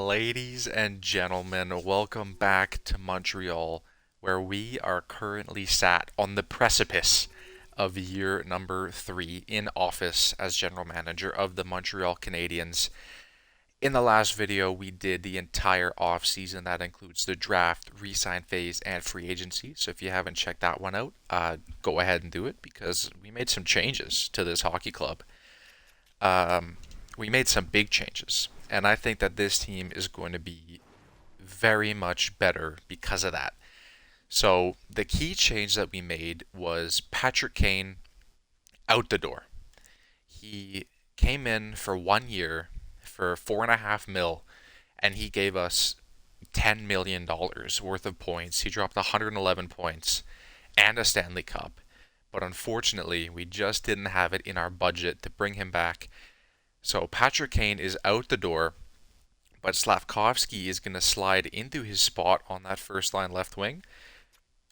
Ladies and gentlemen, welcome back to Montreal, where we are currently sat on the precipice of year number 3 in office as general manager of the Montreal Canadiens. In the last video, we did the entire offseason. That includes the draft, re-sign phase, and free agency. So if you haven't checked that one out, go ahead and do it because we made some changes to this hockey club. Um, we made some big changes, and I think that this team is going to be very much better because of that. So the key change that we made was Patrick Kane out the door. He came in for 1 year for 4.5 mil, and he gave us $10 million worth of points. He dropped 111 points and a Stanley Cup. But unfortunately, we just didn't have it in our budget to bring him back. So Patrick Kane is out the door, but Slavkovsky is going to slide into his spot on that first line left wing.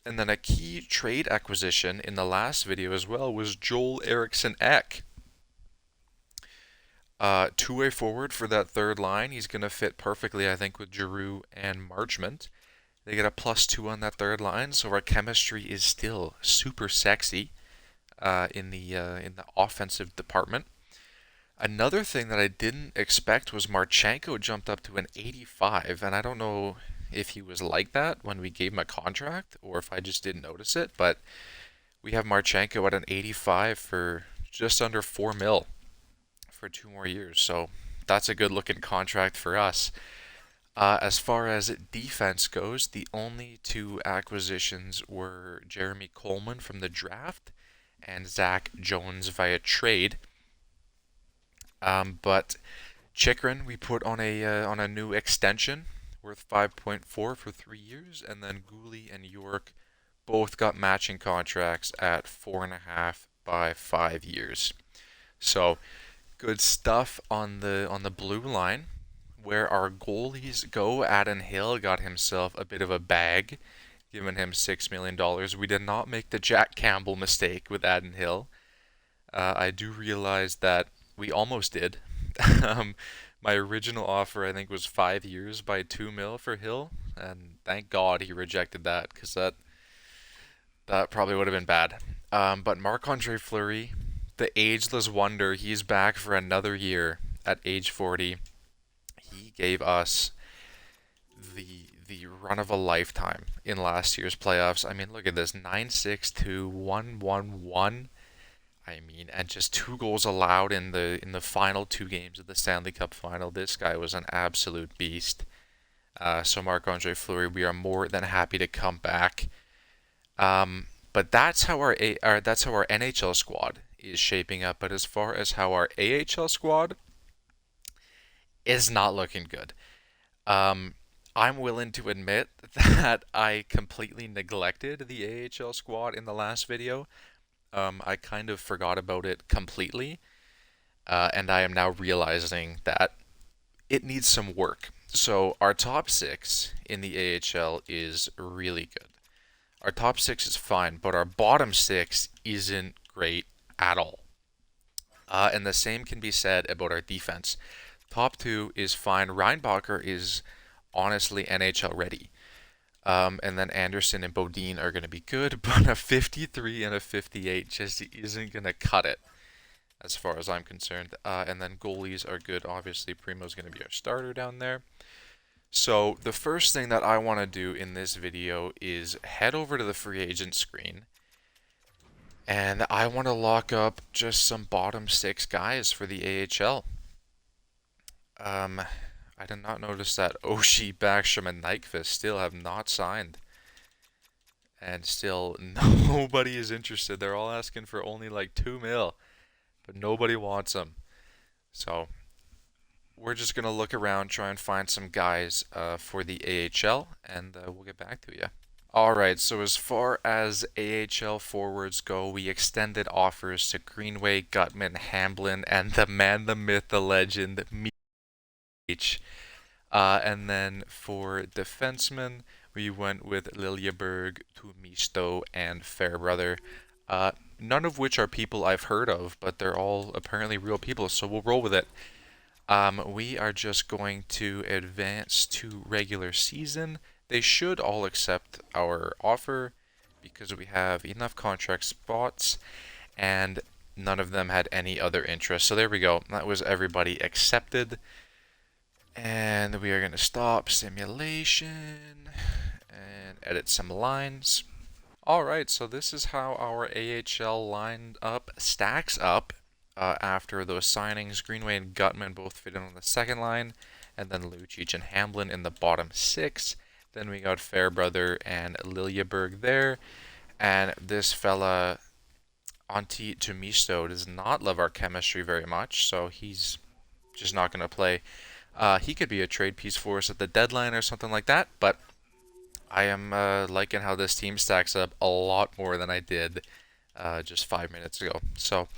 And then a key trade acquisition in the last video as well was Joel Eriksson Ek. Two-way forward for that third line. He's going to fit perfectly, I think, with Giroux and Marchment. They get a +2 on that third line, so our chemistry is still super sexy in the offensive department. Another thing that I didn't expect was Marchenko jumped up to an 85, and I don't know if he was like that when we gave him a contract or if I just didn't notice it, but we have Marchenko at an 85 for just under 4 mil for 2 more years, so that's a good looking contract for us. As far as defense goes, the only two acquisitions were Jeremy Coleman from the draft and Zach Jones via trade. But Chikrin we put on a new extension worth 5.4 for 3 years, and then Gooley and York both got matching contracts at 4.5 by 5 years. So good stuff on the blue line. Where our goalies go, Adin Hill got himself a bit of a bag, giving him $6 million. We did not make the Jack Campbell mistake with Adin Hill. I do realize that we almost did. um, my original offer, I think, was 5 years by 2 mil for Hill, and thank God he rejected that because that probably would have been bad. But Marc-Andre Fleury, the ageless wonder, he's back for another year at age 40. He gave us the run of a lifetime in last year's playoffs. I mean, look at this: 9-6-2, 1-1-1. I mean, and just 2 goals allowed in the final 2 games of the Stanley Cup final. This guy was an absolute beast. So Marc-Andre Fleury, we are more than happy to come back. But that's how our NHL squad is shaping up. But as far as how our AHL squad is not looking good. I'm willing to admit that I completely neglected the AHL squad in the last video. I kind of forgot about it completely, and I am now realizing that it needs some work. So our top 6 in the AHL is really good. Our top 6 is fine, but our bottom 6 isn't great at all. And the same can be said about our defense. Top 2 is fine. Reinbacher is honestly NHL ready. And then Anderson and Bodine are going to be good, but a 53 and a 58 just isn't going to cut it as far as I'm concerned. And then goalies are good. Obviously, Primo's going to be our starter down there. So the first thing that I want to do in this video is head over to the free agent screen. And I want to lock up just some bottom 6 guys for the AHL. I did not notice that Oshie, Backstrom, and Nyquist still have not signed. And still, nobody is interested. They're all asking for only like 2 mil. But nobody wants them. So, we're just going to look around, try and find some guys for the AHL, and we'll get back to you. Alright, so as far as AHL forwards go, we extended offers to Greenway, Gutman, Hamblin, and the man, the myth, the legend, H. And then for defensemen, we went with Liljeberg, Tumisto, and Fairbrother. None of which are people I've heard of, but they're all apparently real people, so we'll roll with it. We are just going to advance to regular season. They should all accept our offer because we have enough contract spots and none of them had any other interest. So there we go. That was everybody accepted. And we are going to stop simulation and edit some lines. Alright, so this is how our AHL lined up stacks up after those signings. Greenway and Gutman both fit in on the second line, and then Lucic and Hamblin in the bottom six. Then we got Fairbrother and Liljeberg there, and this fella, Antti Tumisto, does not love our chemistry very much, so he's just not going to play. He could be a trade piece for us at the deadline or something like that, but I am liking how this team stacks up a lot more than I did just 5 minutes ago. So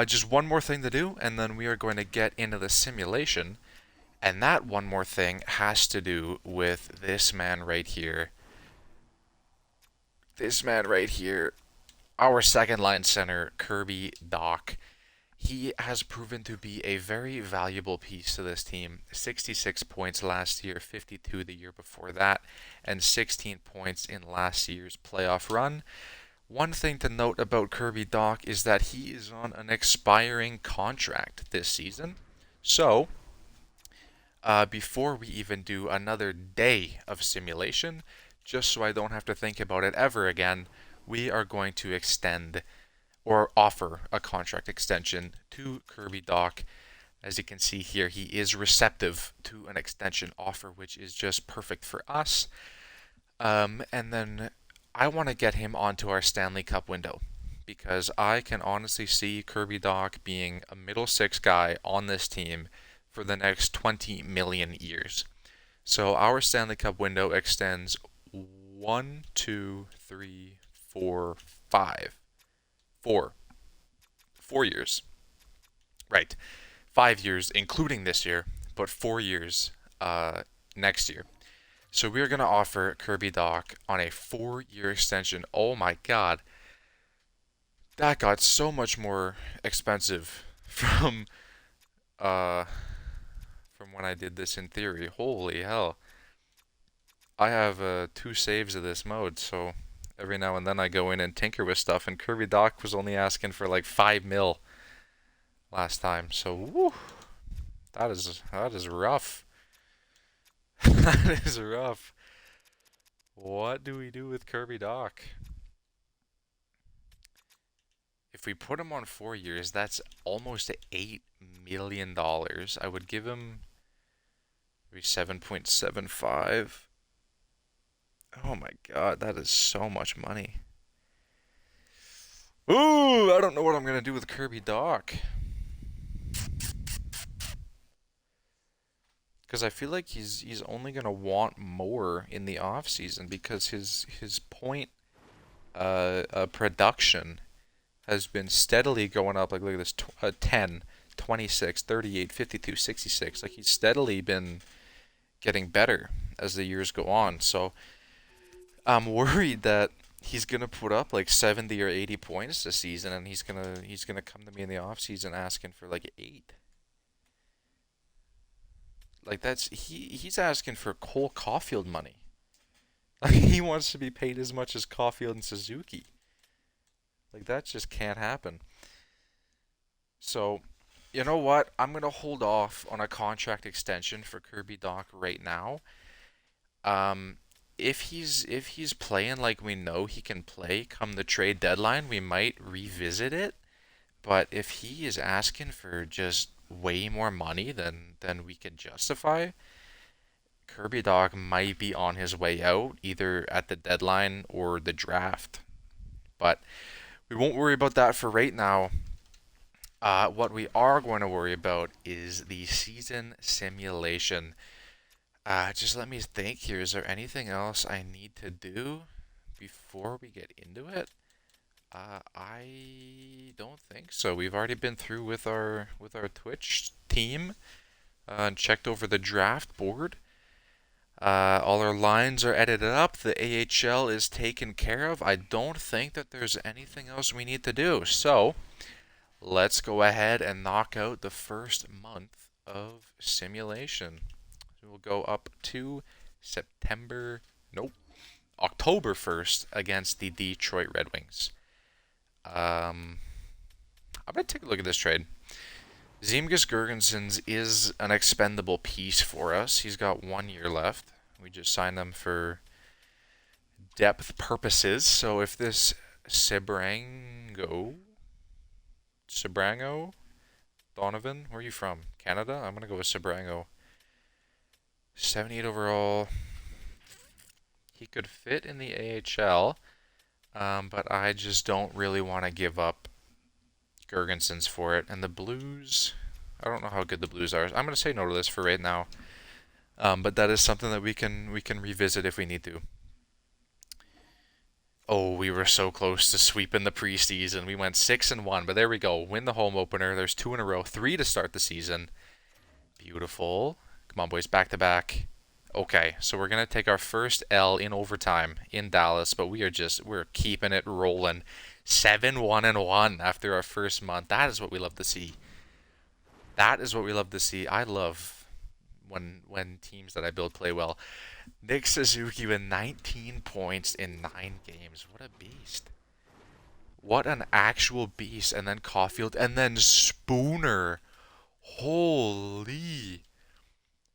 just one more thing to do, and then we are going to get into the simulation. And that one more thing has to do with this man right here. This man right here, our second line center, Kirby Dach. He has proven to be a very valuable piece to this team. 66 points last year, 52 the year before that, and 16 points in last year's playoff run. One thing to note about Kirby Dach is that he is on an expiring contract this season. So, before we even do another day of simulation, just so I don't have to think about it ever again, we are going to extend or offer a contract extension to Kirby Dach. As you can see here, he is receptive to an extension offer, which is just perfect for us. And then I want to get him onto our Stanley Cup window because I can honestly see Kirby Dach being a middle six guy on this team for the next 20 million years. So our Stanley Cup window extends 1, 2, 3, 4, 5. 4 years. Right. 5 years, including this year, but 4 years next year. So we're going to offer Kirby Dach on a 4-year extension. Oh my god. That got so much more expensive from when I did this in theory. Holy hell. I have 2 saves of this mode, so every now and then I go in and tinker with stuff, and Kirby Dach was only asking for like 5 mil last time. So, woo, that is rough. That is rough. What do we do with Kirby Dach? If we put him on 4 years, that's almost $8 million. I would give him maybe 7.75. Oh my god, that is so much money. Ooh, I don't know what I'm going to do with Kirby Dach. Because I feel like he's only going to want more in the off season because his point production has been steadily going up. Like, look at this, 10, 26, 38, 52, 66. Like, he's steadily been getting better as the years go on. So I'm worried that he's gonna put up like 70 or 80 points this season, and he's gonna come to me in the off season asking for like 8. Like he's asking for Cole Caulfield money. Like he wants to be paid as much as Caulfield and Suzuki. Like that just can't happen. So, you know what? I'm gonna hold off on a contract extension for Kirby Dach right now. Um, if he's playing like we know he can play come the trade deadline, we might revisit it. But if he is asking for just way more money than we can justify, Kirby Dach might be on his way out, either at the deadline or the draft. But we won't worry about that for right now. What we are going to worry about is the season simulation. Just let me think here. Is there anything else I need to do before we get into it? I don't think so. We've already been through with our Twitch team and checked over the draft board. All our lines are edited up. The AHL is taken care of. I don't think that there's anything else we need to do. So let's go ahead and knock out the first month of simulation. We'll go up to September, nope, October 1st against the Detroit Red Wings. I'm going to take a look at this trade. Zemgus Girgensons is an expendable piece for us. He's got 1 year left. We just signed him for depth purposes. So if this Sebrango, Donovan, where are you from? Canada? I'm going to go with Sebrango. 78 overall. He could fit in the AHL, but I just don't really want to give up Girgensons for it. And the Blues, I don't know how good the Blues are. I'm going to say no to this for right now. But that is something that we can revisit if we need to. Oh, we were so close to sweeping the preseason. We went 6-1, but there we go. Win the home opener. There's 2 in a row, 3 to start the season. Beautiful. Come on, boys, back to back. Okay, so we're gonna take our first L in overtime in Dallas, but we're keeping it rolling. 7-1-1 after our first month. That is what we love to see. That is what we love to see. I love when teams that I build play well. Nick Suzuki with 19 points in 9 games. What a beast. What an actual beast. And then Caulfield. And then Spooner. Holy.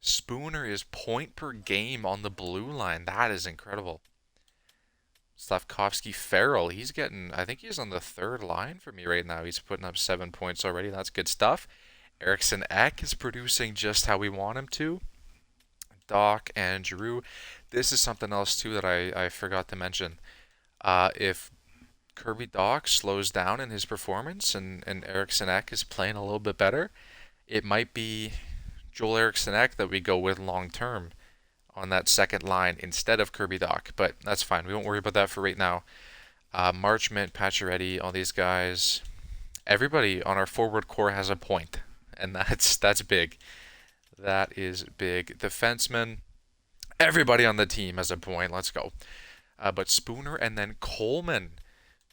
Spooner is point per game on the blue line. That is incredible. Slavkovsky Farrell. He's getting, I think he's on the 3rd line for me right now. He's putting up 7 points already. That's good stuff. Eriksson Ek is producing just how we want him to. Doc and Giroux. This is something else too that I forgot to mention. If Kirby Doc slows down in his performance and Eriksson Ek is playing a little bit better, it might be Joel Eriksson Ek that we go with long term on that second line instead of Kirby Doc. But that's fine. We won't worry about that for right now. Marchment, Pacioretty, all these guys. Everybody on our forward core has a point, and that's big. That is big. Defenseman, everybody on the team has a point. Let's go. But Spooner and then Coleman,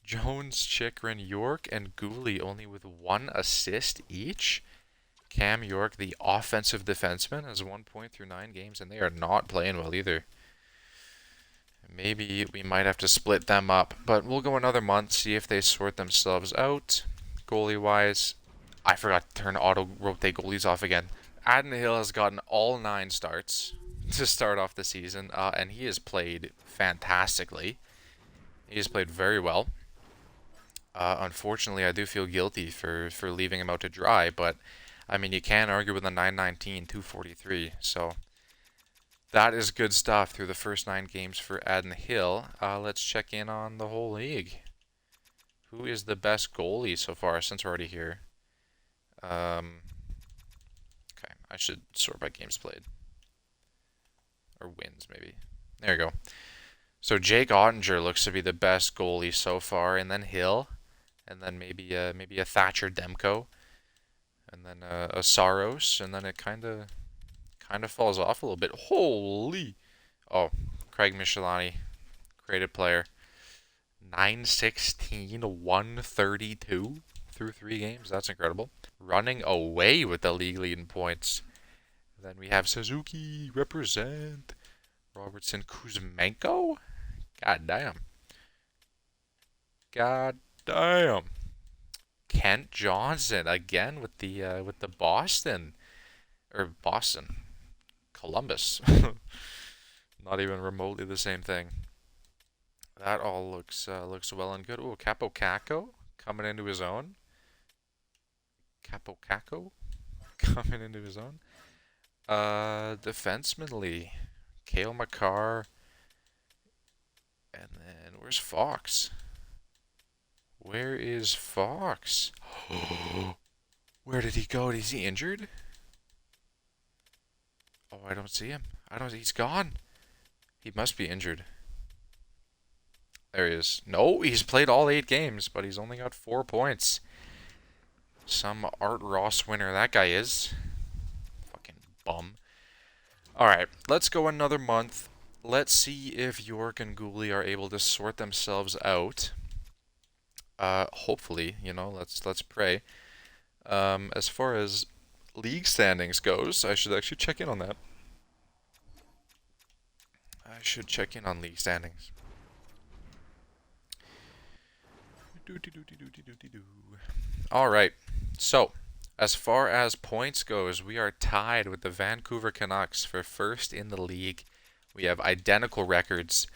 Jones, Chychrun, York, and Gooley only with 1 assist each. Cam York, the offensive defenseman, has 1 point through 9 games, and they are not playing well either. Maybe we might have to split them up, but we'll go another month, see if they sort themselves out. Goalie-wise, I forgot to turn auto-rotate goalies off again. Adden Hill has gotten all 9 starts to start off the season, and he has played fantastically. He has played very well. Unfortunately, I do feel guilty for leaving him out to dry, but I mean, you can't argue with a 919, 243, so that is good stuff through the first 9 games for Adden Hill. Let's check in on the whole league. Who is the best goalie so far since we're already here? Okay, I should sort by games played. Or wins, maybe. There you go. So Jake Ottinger looks to be the best goalie so far, and then Hill, and then maybe a Thatcher Demko, and then a Saros, and then it kind of falls off a little bit. Holy! Oh, Craig Michelani, creative player. 916, 132 through 3 games. That's incredible. Running away with the league lead in points. Then we have Suzuki, represent. Robertson, Kuzmenko? God damn. God damn. Kent Johnson again with the Boston. Or Boston. Columbus. Not even remotely the same thing. That all looks well and good. Oh, Capo Caco coming into his own. Capo Caco coming into his own. Defensemanly, Cale Makar, and then where's Fox? Where is Fox? Where did he go? Is he injured? Oh, I don't see him. He's gone. He must be injured. There he is. No, he's played all 8 games, but he's only got 4 points. Some Art Ross winner that guy is. Fucking bum. Alright, let's go another month. Let's see if York and Gooley are able to sort themselves out. Hopefully, let's pray. As far as league standings goes, I should actually check in on that. I should check in on league standings. All right. So, as far as points goes, we are tied with the Vancouver Canucks for first in the league. We have identical records,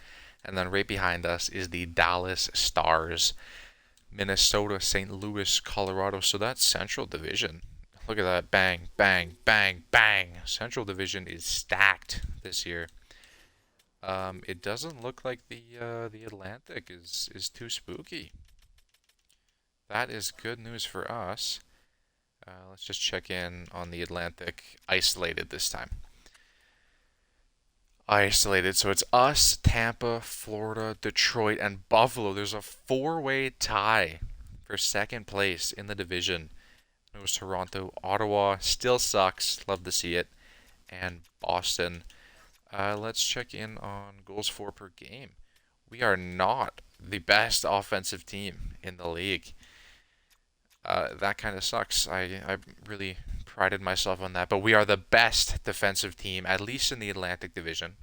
and then right behind us is the Dallas Stars, Minnesota, St. Louis, Colorado. So that's Central Division. Look at that. Bang, bang, bang, bang. Central Division is stacked this year. It doesn't look like the Atlantic is too spooky. That is good news for us. Let's just check in on the Atlantic isolated this time. Isolated. So it's us, Tampa, Florida, Detroit, and Buffalo. There's a four-way tie for second place in the division. It was Toronto, Ottawa, still sucks. Love to see it. And Boston. Let's check in on goals for per game. We are not the best offensive team in the league. That kind of sucks. I really prided myself on that. But we are the best defensive team, at least in the Atlantic Division.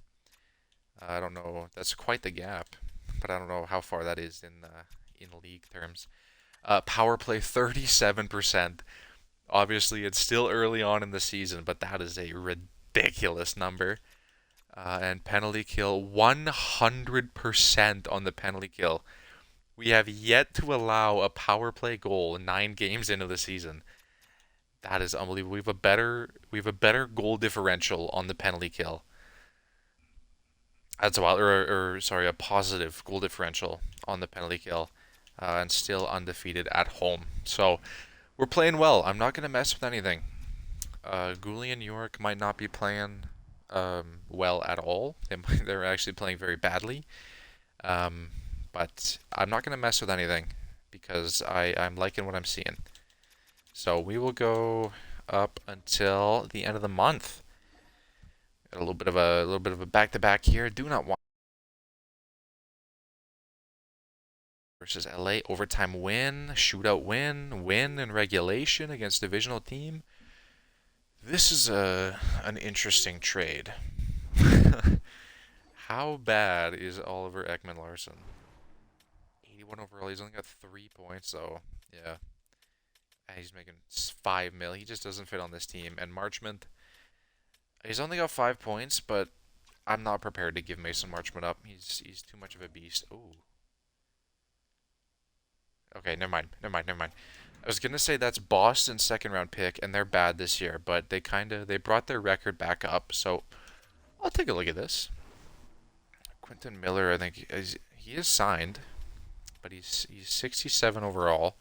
I don't know. That's quite the gap. But I don't know how far that is in league terms. Power play 37%. Obviously, it's still early on in the season, but that is a ridiculous number. And penalty kill 100% on the penalty kill. We have yet to allow a power play goal 9 games into the season. That is unbelievable. We have a better goal differential on the penalty kill. That's a while, sorry, a positive goal differential on the penalty kill, and still undefeated at home. So we're playing well. I'm not gonna mess with anything. Gooley and York might not be playing well at all. They're actually playing very badly. But I'm not going to mess with anything because I'm liking what I'm seeing. So we will go up until the end of the month. Got a little bit of a back-to-back here. Do not want versus LA overtime win, shootout win in regulation against divisional team. This is an interesting trade. How bad is Oliver Ekman-Larsson? 81 overall. He's only got 3 points, so yeah. And he's making 5 mil. He just doesn't fit on this team. And Marchment, he's only got 5 points, but I'm not prepared to give Mason Marchment up. He's too much of a beast. Ooh. Okay, never mind. I was gonna say that's Boston's second round pick, and they're bad this year, but they brought their record back up. So I'll take a look at this. Quentin Miller, I think he is signed, but he's 67 overall,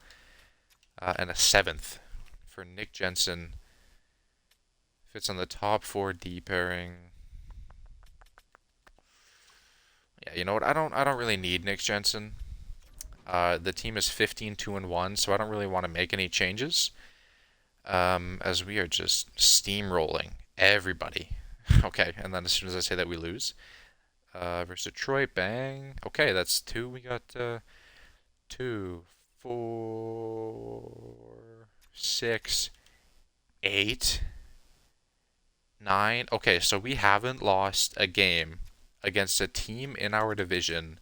and a 7th for Nick Jensen. Fits on the top 4 D pairing. Yeah, you know what? I don't really need Nick Jensen. The team is 15-2-1, so I don't really want to make any changes. As we are just steamrolling everybody. Okay, and then as soon as I say that, we lose. Versus Detroit, bang. Okay, that's 2. We got 2, 4, 6, 8, 9. Okay, so we haven't lost a game against a team in our division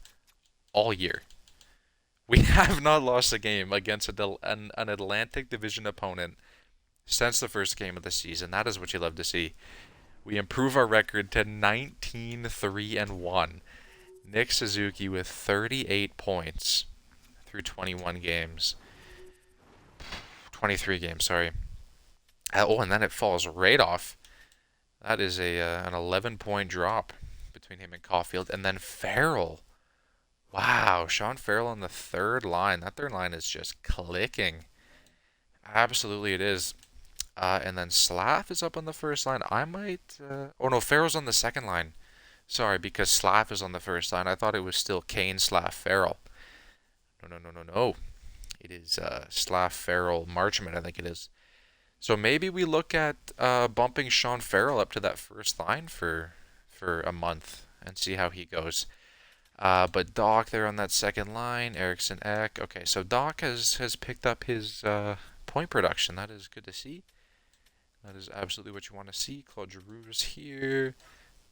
all year. We have not lost a game against an Atlantic Division opponent since the first game of the season. That is what you love to see. We improve our record to 19-3-1. Nick Suzuki with 38 points through 21 games. 23 games, sorry. And then it falls right off. That is an 11-point drop between him and Caulfield. And then Farrell. Wow, Sean Farrell on the third line. That third line is just clicking. Absolutely it is. And then Slav is up on the first line. I might... oh, no, Farrell's on the second line. Sorry, because Slav is on the first line. I thought it was still Kane, Slav, Farrell. No. It is Slav, Farrell, Marchment, I think it is. So maybe we look at bumping Sean Farrell up to that first line for a month and see how he goes. But Doc there on that second line, Eriksson Ek. Okay, so Doc has picked up his point production. That is good to see. That is absolutely what you want to see. Claude Giroux's here.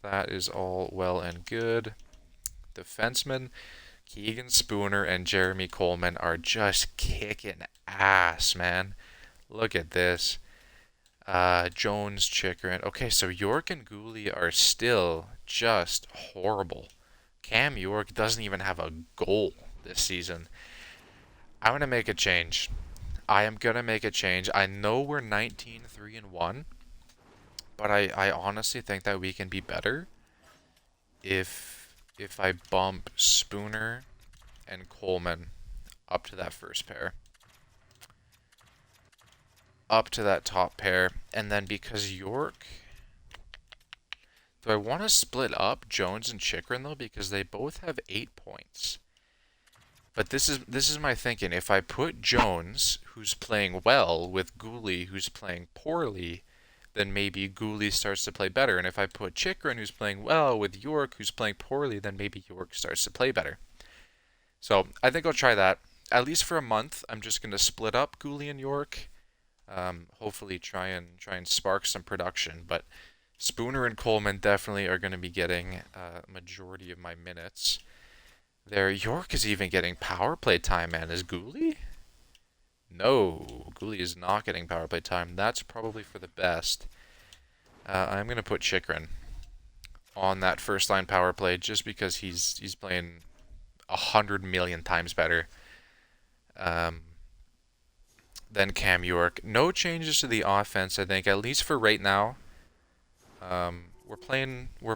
That is all well and good. Defensemen, Keegan Spooner and Jeremy Coleman are just kicking ass, man. Look at this. Jones, Chikrin. Okay, so York and Gooley are still just horrible. Cam York doesn't even have a goal this season. I'm going to make a change. I am going to make a change. I know we're 19-3-1, but I honestly think that we can be better if I bump Spooner and Coleman up to that first pair. Up to that top pair. And then because York... Do I want to split up Jones and Chikrin, though? Because they both have 8 points. But this is my thinking. If I put Jones, who's playing well, with Gooley, who's playing poorly, then maybe Gooley starts to play better. And if I put Chikrin, who's playing well, with York, who's playing poorly, then maybe York starts to play better. So I think I'll try that. At least for a month, I'm just going to split up Gooley and York. Hopefully try and spark some production. But Spooner and Coleman definitely are going to be getting a majority of my minutes. There, York is even getting power play time, man. Is Gooley? No, Gooley is not getting power play time. That's probably for the best. I'm going to put Chikrin on that first line power play just because he's playing 100 million times better than Cam York. No changes to the offense, I think, at least for right now. We're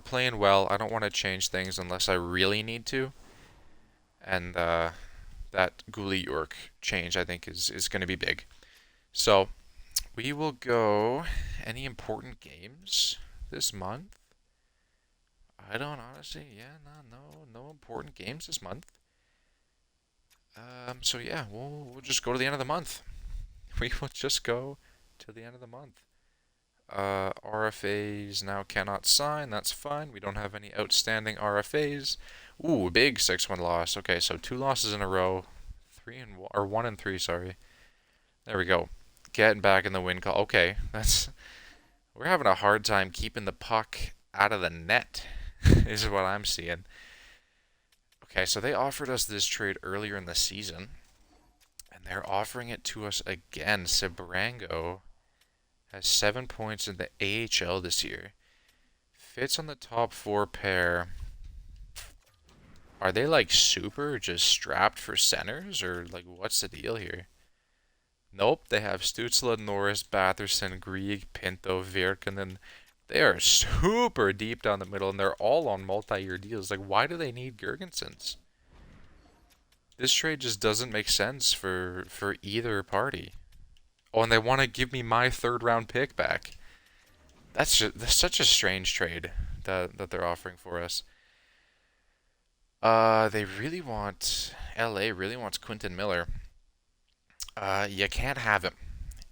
playing well. I don't want to change things unless I really need to. And that Gooley York change, I think, is going to be big. So we will go. Any important games this month? I don't honestly. Yeah, no important games this month. So yeah, we'll just go to the end of the month. We will just go to the end of the month. RFAs now cannot sign. That's fine. We don't have any outstanding RFAs. Ooh, big 6-1 loss. Okay, so 2 losses in a row. 1-3, sorry. There we go. Getting back in the win call. Okay, we're having a hard time keeping the puck out of the net, is what I'm seeing. Okay, so they offered us this trade earlier in the season, and they're offering it to us again. Sebrango has 7 points in the AHL this year. Fits on the top 4 pair. Are they like super just strapped for centers, or like what's the deal here? Nope, they have Stützle, Norris, Batherson, Grieg, Pinto, Virkkunen. They are super deep down the middle, and they're all on multi-year deals. Like, why do they need Girgensons? This trade just doesn't make sense for either party. Oh, and they want to give me my 3rd round pick back. That's such a strange trade that they're offering for us. They really want... LA really wants Quentin Miller. You can't have him.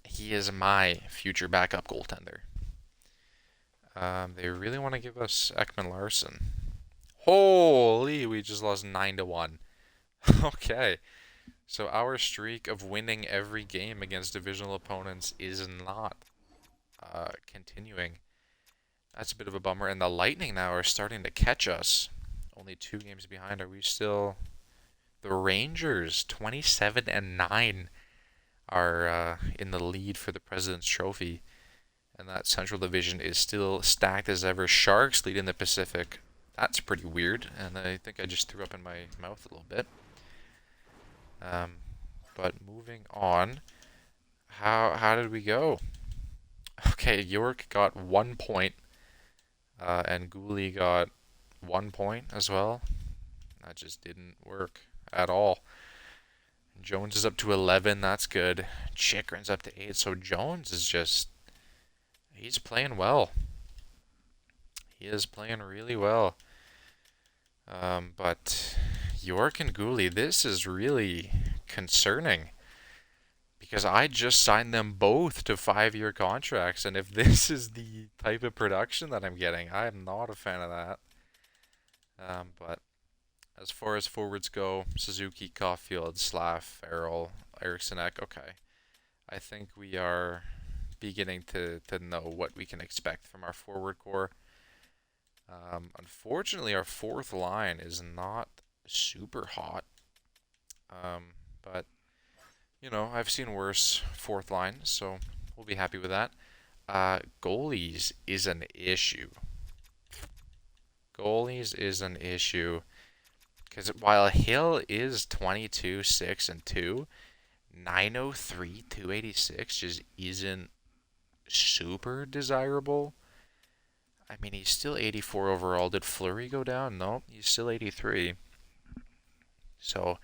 He is my future backup goaltender. They really want to give us Ekman Larson. Holy, we just lost 9-1. Okay. So our streak of winning every game against divisional opponents is not continuing. That's a bit of a bummer. And the Lightning now are starting to catch us. Only 2 games behind. Are we still... The Rangers, 27-9, are in the lead for the President's Trophy. And that Central Division is still stacked as ever. Sharks lead in the Pacific. That's pretty weird. And I think I just threw up in my mouth a little bit. But moving on. How did we go? Okay, York got 1 point. And Gooley got 1 point as well. That just didn't work at all. Jones is up to 11. That's good. Chikrin's up to 8. So Jones is just... He's playing well. He is playing really well. But York and Gooley, this is really concerning. Because I just signed them both to 5-year contracts. And if this is the type of production that I'm getting, I am not a fan of that. But as far as forwards go, Suzuki, Caulfield, Slav, Farrell, Eriksson Ek, okay. I think we are beginning to know what we can expect from our forward core. Unfortunately, our fourth line is not super hot. But, I've seen worse fourth line, so we'll be happy with that. Goalies is an issue. Goalies is an issue. Because while Hill is 22, 6, and 2, 903, 286 just isn't super desirable. I mean, he's still 84 overall. Did Fleury go down? No, he's still 83. So,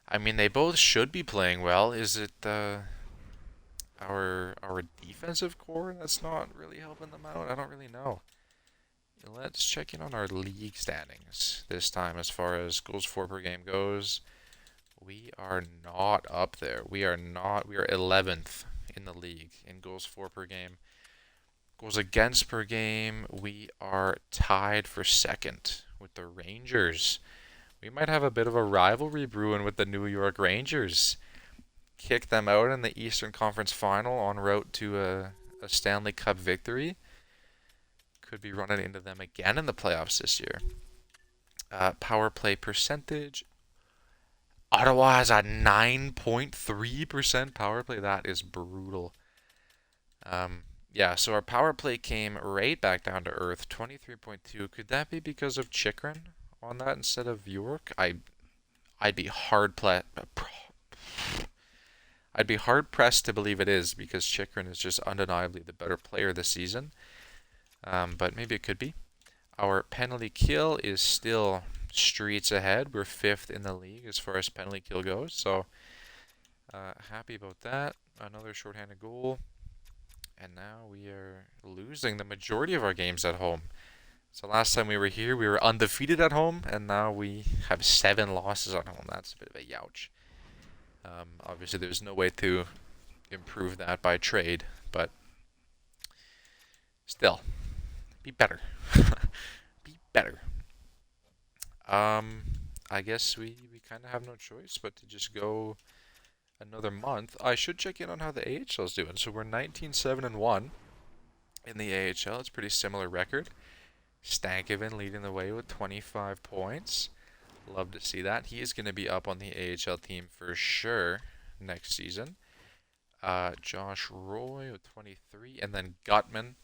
I mean, they both should be playing well. Is it our defensive core that's not really helping them out? I don't really know. Let's check in on our league standings this time as far as goals for per game goes. We are not up there. We are 11th in the league in goals for per game. Goals against per game, we are tied for second with the Rangers. We might have a bit of a rivalry brewing with the New York Rangers. Kick them out in the Eastern Conference Final en route to a Stanley Cup victory. Could be running into them again in the playoffs this year. Power play percentage. Ottawa has a 9.3% power play. That is brutal. Yeah, so our power play came right back down to earth, 23.2. Could that be because of Chychrun on that instead of York? I'd be hard pressed to believe it is, because Chychrun is just undeniably the better player this season. But maybe it could be. Our penalty kill is still streets ahead. We're 5th in the league as far as penalty kill goes. So happy about that. Another shorthanded goal. And now we are losing the majority of our games at home. So last time we were here, we were undefeated at home, and now we have 7 losses at home. That's a bit of a youch. Obviously, there's no way to improve that by trade, but still, be better. Be better. I guess we kind of have no choice but to just go another month. I should check in on how the AHL is doing. So we're 19-7-1 in the AHL. It's a pretty similar record. Stankoven leading the way with 25 points. Love to see that. He is going to be up on the AHL team for sure next season. Josh Roy with 23. And then Gutman,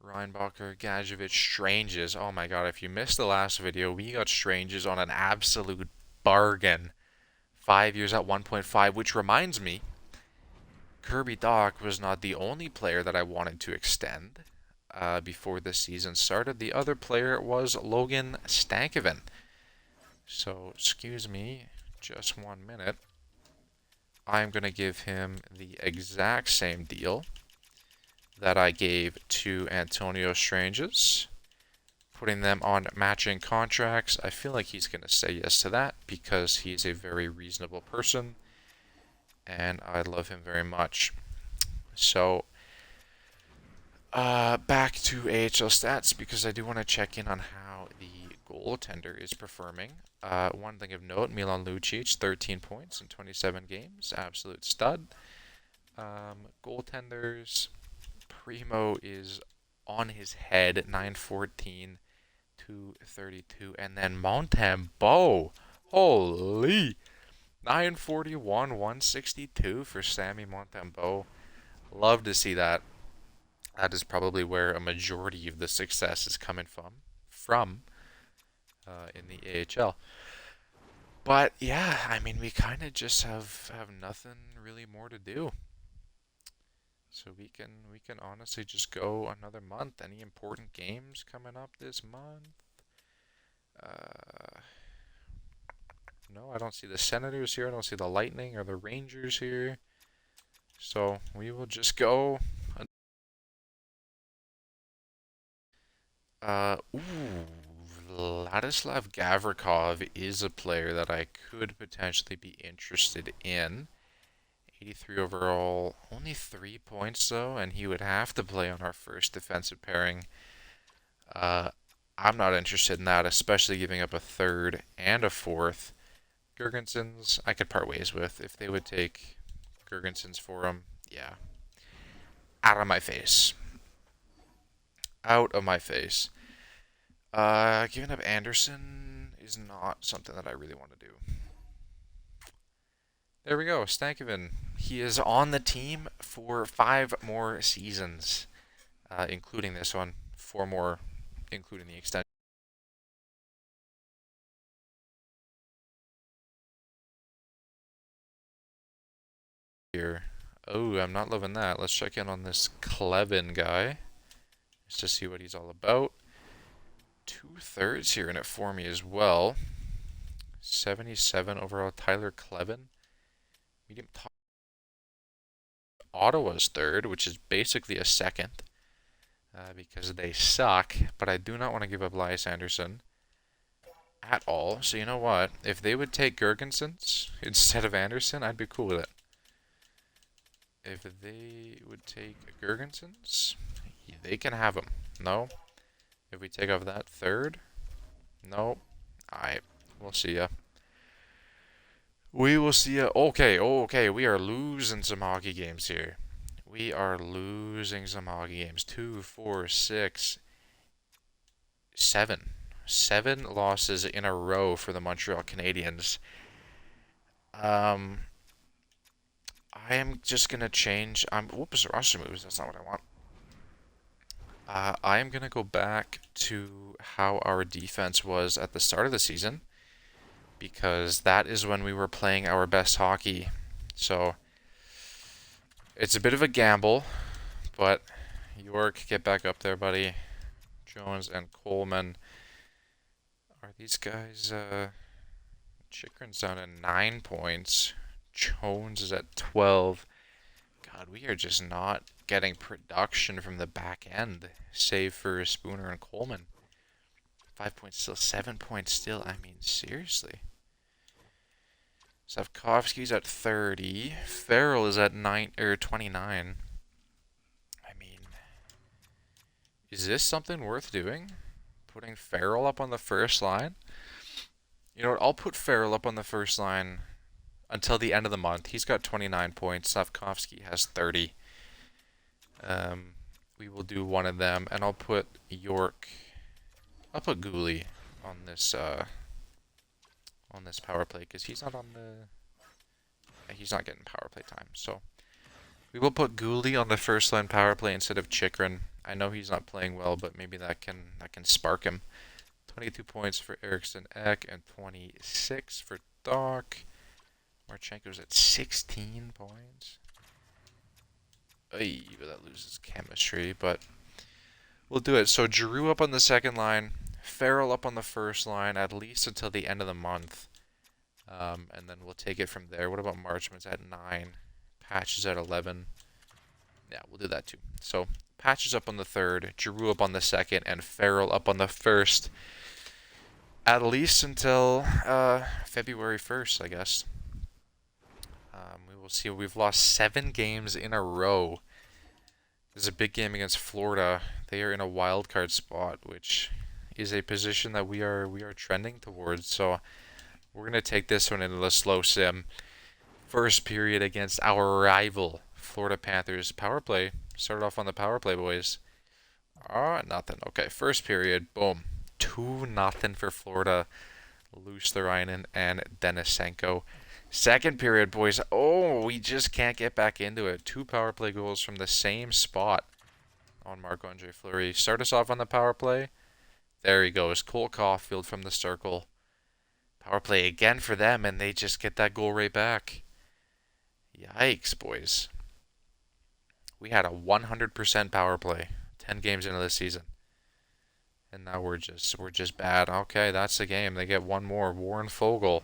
Reinbacher, Gadjevich, Stranges. Oh my god, if you missed the last video, we got Stranges on an absolute bargain. 5 years at 1.5, which reminds me, Kirby Dach was not the only player that I wanted to extend before the season started. The other player was Logan Stankoven. So, excuse me, just 1 minute. I'm going to give him the exact same deal that I gave to Antonio Stranges, putting them on matching contracts. I feel like he's going to say yes to that because he's a very reasonable person, and I love him very much. So, back to AHL stats, because I do want to check in on how the goaltender is performing. One thing of note, Milan Lucic, 13 points in 27 games. Absolute stud. Goaltenders, Primo is on his head at 914, 232. And then Montembeault, holy, 941, 162 for Sammy Montembeault. Love to see that. That is probably where a majority of the success is coming from in the AHL. But yeah, I mean, we kind of just have nothing really more to do. So we can honestly just go another month. Any important games coming up this month? No, I don't see the Senators here. I don't see the Lightning or the Rangers here. So we will just go. Vladislav Gavrikov is a player that I could potentially be interested in. 83 overall, only 3 points though, and he would have to play on our first defensive pairing. I'm not interested in that, especially giving up a third and a fourth. Girgensons, I could part ways with if they would take Girgensons for him. Yeah. Out of my face. Out of my face. Giving up Anderson is not something that I really want to do. There we go, Stankoven. He is on the team for 5 more seasons, including this one. 4 more, including the extension. Here. Oh, I'm not loving that. Let's check in on this Clevin guy, just to see what he's all about. 2/3 here in it for me as well. 77 overall, Tyler Clevin. Medium top. Ottawa's third, which is basically a second, because they suck, but I do not want to give up Elias Anderson at all. So you know what? If they would take Gergensons instead of Anderson, I'd be cool with it. If they would take Gergensons, they can have them. No? If we take off that third? No. Alright. We'll see ya. We will see ya. Okay, okay. We are losing some hockey games here. We are losing some hockey games. 2, 4, 6, 7. 7 losses in a row for the Montreal Canadiens. I am just going to change. Whoops, roster moves. That's not what I want. I am going to go back to how our defense was at the start of the season, because that is when we were playing our best hockey. So it's a bit of a gamble, but York, get back up there, buddy. Jones and Coleman. Are these guys... Chikrin's down at 9 points. Jones is at 12. God, we are just not getting production from the back end, save for Spooner and Coleman. 5 points still, 7 points still. I mean, seriously. Slavkovsky's at 30. Farrell is at 29. I mean, is this something worth doing? Putting Farrell up on the first line? You know what? I'll put Farrell up on the first line until the end of the month. He's got 29 points. Slavkovsky has 30. We will do one of them, and I'll put York. I'll put Gooley on this power play, because he's not on the. He's not getting power play time. So we will put Gooley on the first line power play instead of Chikrin. I know he's not playing well, but maybe that can spark him. 22 points for Eriksson Ek and 26 for Doc. Marchenko's at 16 points. Ay, but that loses chemistry, but we'll do it. So Giroux up on the second line, Farrell up on the first line, at least until the end of the month. And then we'll take it from there. What about Marchman's at 9? Patches at 11. Yeah, we'll do that too. So Patches up on the third, Giroux up on the second, and Farrell up on the first. At least until February 1st, I guess. We will see. We've lost 7 games in a row. There's a big game against Florida. They are in a wild card spot, which is a position that we are trending towards. So we're gonna take this one into the slow sim. First period against our rival Florida Panthers. Power play. Started off on the power play, boys. Nothing. Okay, first period. Boom. 2-0 for Florida. Luosterainen and Denisenko. Second period, boys. Oh, we just can't get back into it. 2 power play goals from the same spot on Marc-Andre Fleury. Start us off on the power play. There he goes. Cole Caulfield from the circle. Power play again for them, and they just get that goal right back. Yikes, boys. We had a 100% power play 10 games into the season. And now we're just bad. Okay, that's the game. They get one more. Warren Fogle.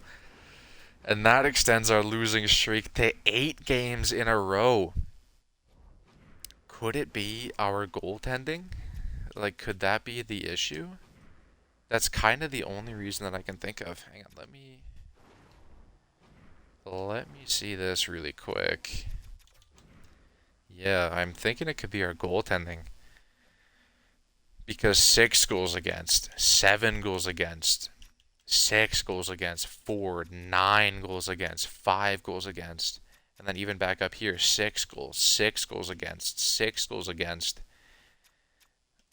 And that extends our losing streak to 8 games in a row. Could it be our goaltending? Like, could that be the issue? That's kind of the only reason that I can think of. Hang on, let me see this really quick. Yeah, I'm thinking it could be our goaltending. Because 6 goals against, 7 goals against, 6 goals against, 4, 9 goals against, 5 goals against, And then even back up here, 6 goals, 6 goals against, 6 goals against.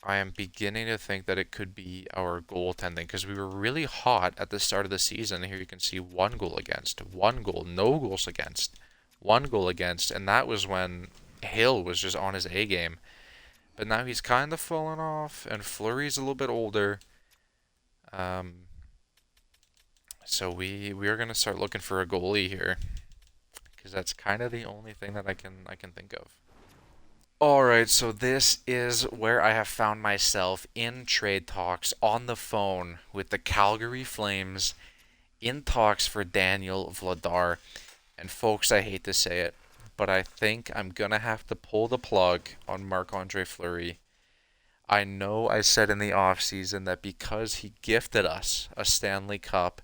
I am beginning to think that it could be our goaltending because we were really hot at the start of the season. Here you can see 1 goal against, 1 goal, no goals against, 1 goal against, and that was when Hill was just on his A game. But now he's kind of fallen off, and Fleury's a little bit older. Um, so we are gonna start looking for a goalie here because that's kind of the only thing that I can think of. Alright, so this is where I have found myself in trade talks on the phone with the Calgary Flames in talks for Daniel Vladar. And folks, I hate to say it, but I think I'm gonna have to pull the plug on Marc-Andre Fleury. I know I said in the offseason that because he gifted us a Stanley Cup,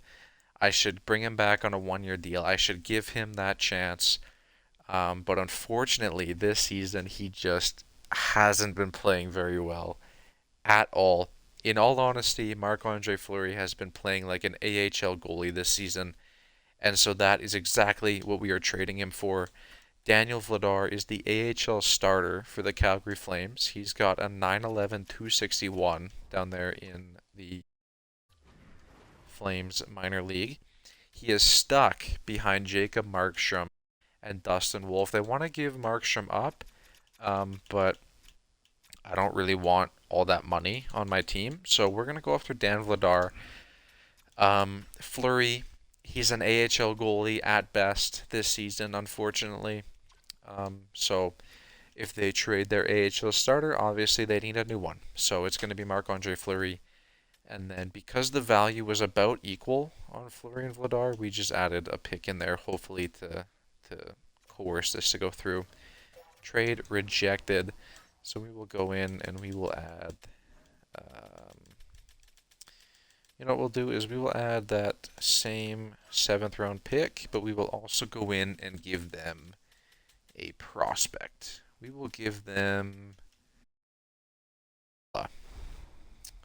I should bring him back on a 1 year deal. I should give him that chance. But unfortunately, this season he just hasn't been playing very well at all. In all honesty, Marc-Andre Fleury has been playing like an AHL goalie this season, and so that is exactly what we are trading him for. Daniel Vladar is the AHL starter for the Calgary Flames. He's got a 911 261 down there in the Flames minor league. He is stuck behind Jacob Markstrom and Dustin Wolf. They want to give Markstrom up, but I don't really want all that money on my team. So we're going to go after Dan Vladar. Fleury, he's an AHL goalie at best this season, unfortunately. So if they trade their AHL starter, obviously they need a new one. So it's going to be Marc-Andre Fleury. And then because the value was about equal on Fleury and Vladar, we just added a pick in there, hopefully to coerce this to go through. Trade rejected. So we will go in and we will add. You know what we'll do is we will add that same 7th round pick, but we will also go in and give them a prospect. We will give them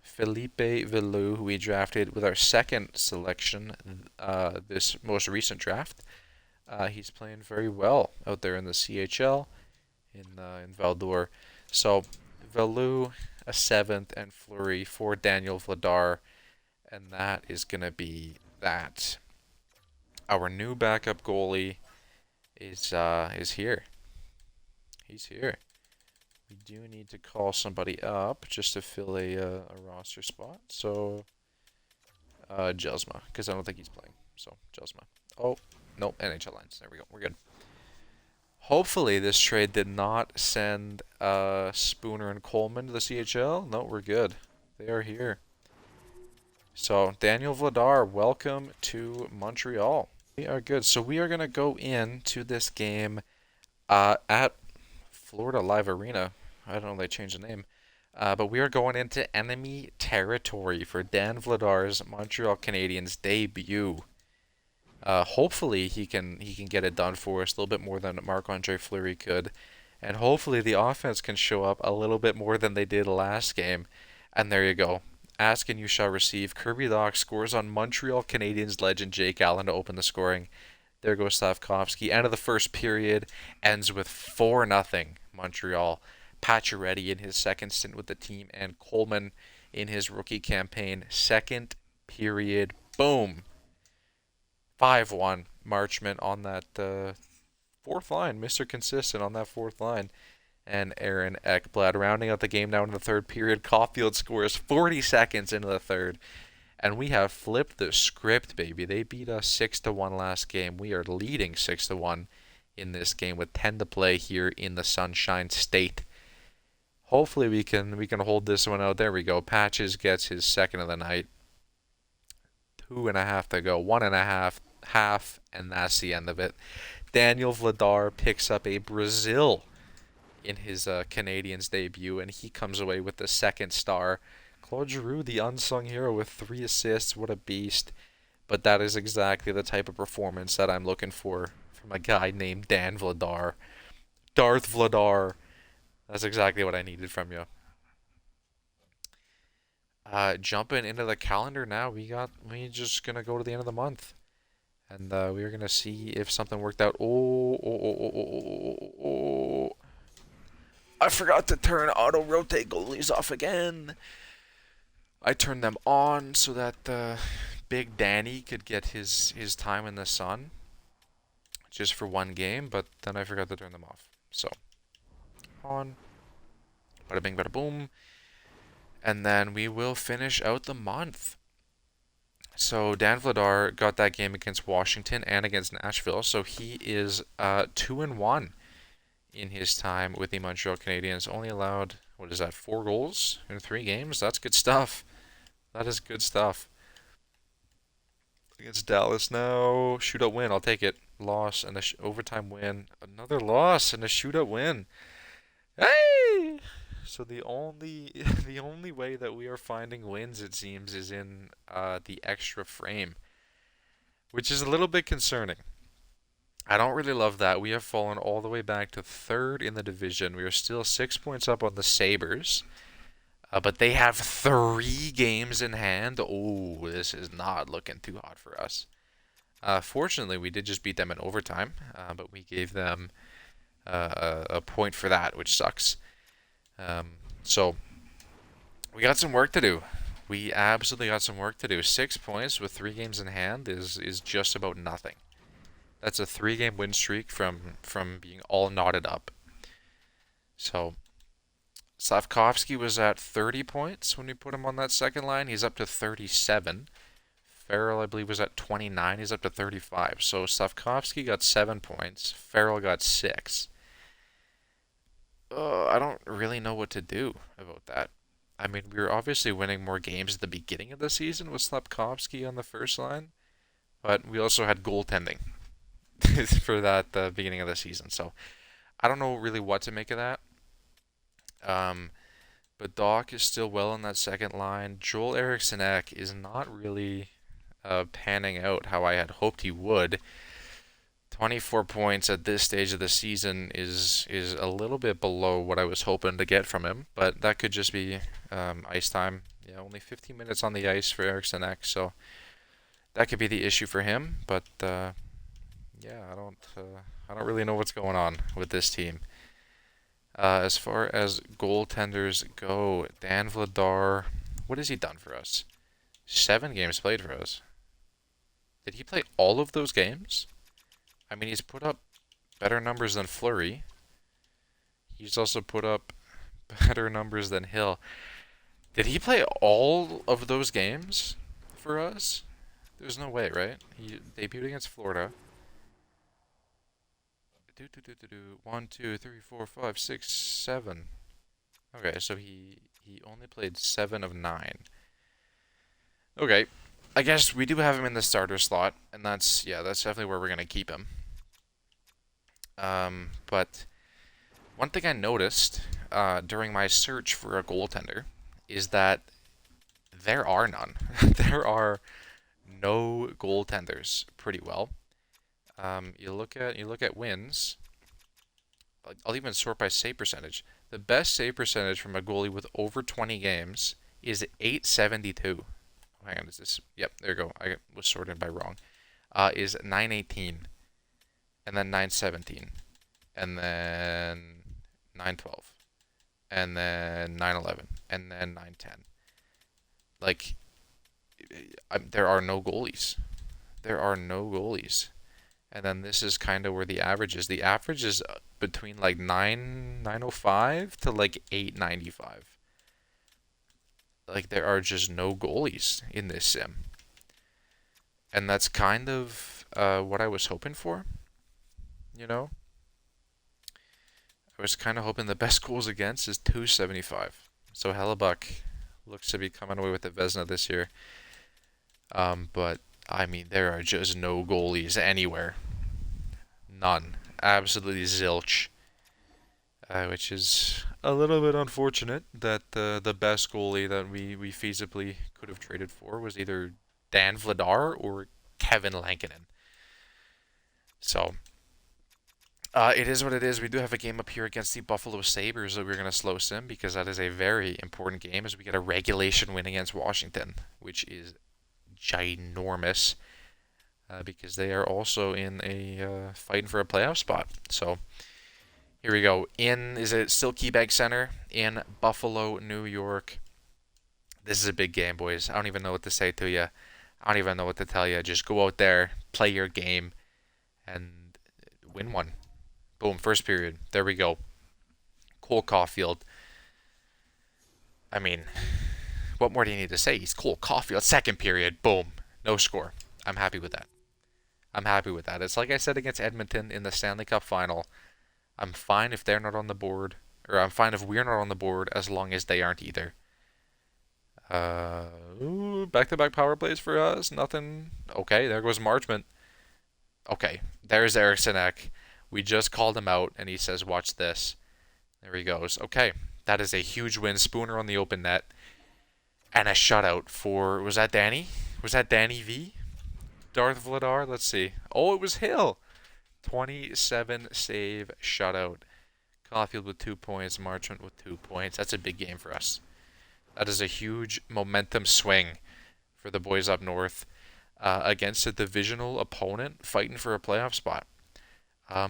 Felipe Velou, who we drafted with our second selection this most recent draft. He's playing very well out there in the CHL in Val-d'Or. So Velou, a 7th, and Fleury for Daniel Vladar, and that is going to be that. Our new backup goalie is here. He's here. We do need to call somebody up just to fill a roster spot. So, Jelsma, because I don't think he's playing. So, Jelsma. Oh, nope, NHL lines. There we go. We're good. Hopefully, this trade did not send Spooner and Coleman to the CHL. No, we're good. They are here. So, Daniel Vladar, welcome to Montreal. We are good. So, we are going to go into this game at Florida Live Arena. I don't know if they changed the name. But we are going into enemy territory for Dan Vladar's Montreal Canadiens debut. Hopefully he can get it done for us a little bit more than Marc-Andre Fleury could. And hopefully the offense can show up a little bit more than they did last game. And there you go. Ask and you shall receive. Kirby Dach scores on Montreal Canadiens legend Jake Allen to open the scoring. There goes Slavkovsky. End of the first period ends with 4-0 Montreal. Pacioretty in his second stint with the team, and Coleman in his rookie campaign. Second period, boom. 5-1. Marchment on that fourth line. Mr. Consistent on that fourth line. And Aaron Ekblad rounding out the game now in the third period. Caulfield scores 40 seconds into the third. And we have flipped the script, baby. They beat us 6-1 last game. We are leading 6-1 in this game with 10 to play here in the Sunshine State. Hopefully we can hold this one out. There we go. Patches gets his second of the night. 2.5 to go. 1.5 half, and that's the end of it. Daniel Vladar picks up a Brazil in his Canadiens debut, and he comes away with the second star. Claude Giroux, the unsung hero, with 3 assists. What a beast. But that is exactly the type of performance that I'm looking for from a guy named Dan Vladar. Darth Vladar. That's exactly what I needed from you. Jumping into the calendar now, we just gonna go to the end of the month. And we're going to see if something worked out. Oh. I forgot to turn auto-rotate goalies off again. I turned them on so that Big Danny could get his time in the sun just for one game, but then I forgot to turn them off. So, on. Bada bing, bada boom. And then we will finish out the month. So Dan Vladar got that game against Washington and against Nashville, so he is 2-1 in his time with the Montreal Canadiens. Only allowed, what is that, 4 goals in 3 games? That's good stuff. That is good stuff. Against Dallas now, shootout win. I'll take it. Loss and a overtime win. Another loss and a shootout win. Hey! So the only the only way that we are finding wins, it seems, is in the extra frame, which is a little bit concerning. I don't really love that. We have fallen all the way back to third in the division. We are still 6 points up on the Sabres, but they have 3 games in hand. Oh, this is not looking too hot for us. Fortunately, we did just beat them in overtime, but we gave them a point for that, which sucks. So we got some work to do. We absolutely got some work to do. 6 points with 3 games in hand is just about nothing. That's a 3-game win streak from being all knotted up. So Slavkovsky was at 30 points when we put him on that second line. He's up to 37. Farrell, I believe, was at 29. He's up to 35. So Slavkovsky got 7 points. Farrell got 6. I don't really know what to do about that. I mean, we were obviously winning more games at the beginning of the season with Slavkovsky on the first line, but we also had goaltending for that beginning of the season. So I don't know really what to make of that. But Doc is still well on that second line. Joel Eriksson Ek is not really panning out how I had hoped he would. 24 points at this stage of the season is a little bit below what I was hoping to get from him, but that could just be ice time. Yeah, only 15 minutes on the ice for Eriksson Ek, so that could be the issue for him. But yeah, I don't really know what's going on with this team. As far as goaltenders go, Dan Vladar, what has he done for us? 7 games played for us. Did he play all of those games? I mean, he's put up better numbers than Fleury. He's also put up better numbers than Hill. Did he play all of those games for us? There's no way, right? He debuted against Florida. 1, 2, 3, 4, 5, 6, 7. Okay, so he only played 7 of 9. Okay, I guess we do have him in the starter slot, and that's definitely where we're gonna keep him. But one thing I noticed during my search for a goaltender is that there are none. There are no goaltenders pretty well. You look at wins. I'll even sort by save percentage. The best save percentage from a goalie with over 20 games is 872. Hang on, is this? Yep, there you go. I was sorted by wrong. Is 918, and then 917, and then 912, and then 911, and then 910. Like, there are no goalies. There are no goalies. And then this is kind of where the average is. The average is between like 905 to like 895. Like, there are just no goalies in this sim. And that's kind of what I was hoping for, you know? I was kind of hoping the best goals against is 275. So Hellebuck looks to be coming away with the Vezina this year. But, I mean, there are just no goalies anywhere. None. Absolutely zilch. Which is a little bit unfortunate that the best goalie that we feasibly could have traded for was either Dan Vladar or Kevin Lankinen. So, it is what it is. We do have a game up here against the Buffalo Sabres that we're going to slow sim because that is a very important game as we get a regulation win against Washington, which is ginormous. because they are also in a fighting for a playoff spot. So here we go. Is it still KeyBank Center in Buffalo, New York? This is a big game, boys. I don't even know what to say to you. I don't even know what to tell you. Just go out there, play your game, and win one. Boom, first period. There we go. Cole Caulfield. I mean, what more do you need to say? He's Cole Caulfield. Second period. Boom. No score. I'm happy with that. I'm happy with that. It's like I said against Edmonton in the Stanley Cup final. I'm fine if they're not on the board, or I'm fine if we're not on the board as long as they aren't either. Back-to-back power plays for us. Nothing. Okay, there goes Marchment. Okay, there's Eriksson Ek. We just called him out, and he says, watch this. There he goes. Okay, that is a huge win. Spooner on the open net. And a shutout for, was that Danny? Was that Danny V? Darth Vladar? Let's see. Oh, it was Hill. 27 save shutout. Caulfield with 2 points. Marchment with 2 points. That's a big game for us. That is a huge momentum swing for the boys up north against a divisional opponent fighting for a playoff spot.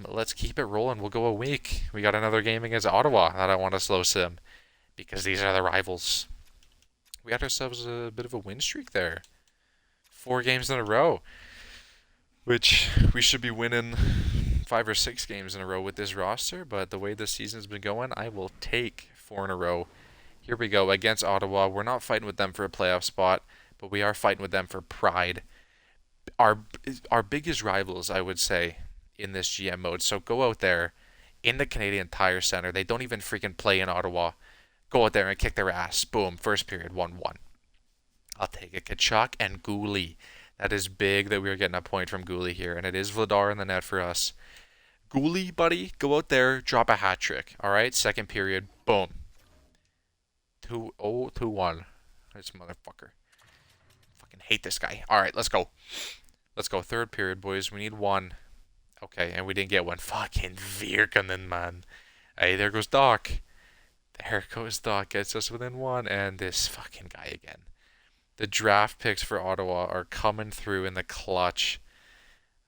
Let's keep it rolling. We'll go a week. We got another game against Ottawa that I want to slow sim because these are the rivals. We got ourselves a bit of a win streak there. 4 games in a row, which we should be winning 5 or 6 games in a row with this roster. But the way this season's been going, I will take 4 in a row. Here we go against Ottawa. We're not fighting with them for a playoff spot, but we are fighting with them for pride. Our biggest rivals, I would say, in this GM mode. So go out there in the Canadian Tire Center. They don't even freaking play in Ottawa. Go out there and kick their ass. Boom. First period, 1-1. I'll take it. Kachuk and Gouli. That is big that we are getting a point from Gouli here. And it is Vladar in the net for us. Gouli, buddy, go out there, drop a hat trick. All right, second period, boom. 2-1. This motherfucker. Fucking hate this guy. All right, let's go. Let's go. Third period, boys. We need 1. Okay, and we didn't get 1. Fucking Virkanen, man. Hey, there goes Doc. There goes Doc. Gets us within 1. And this fucking guy again. The draft picks for Ottawa are coming through in the clutch.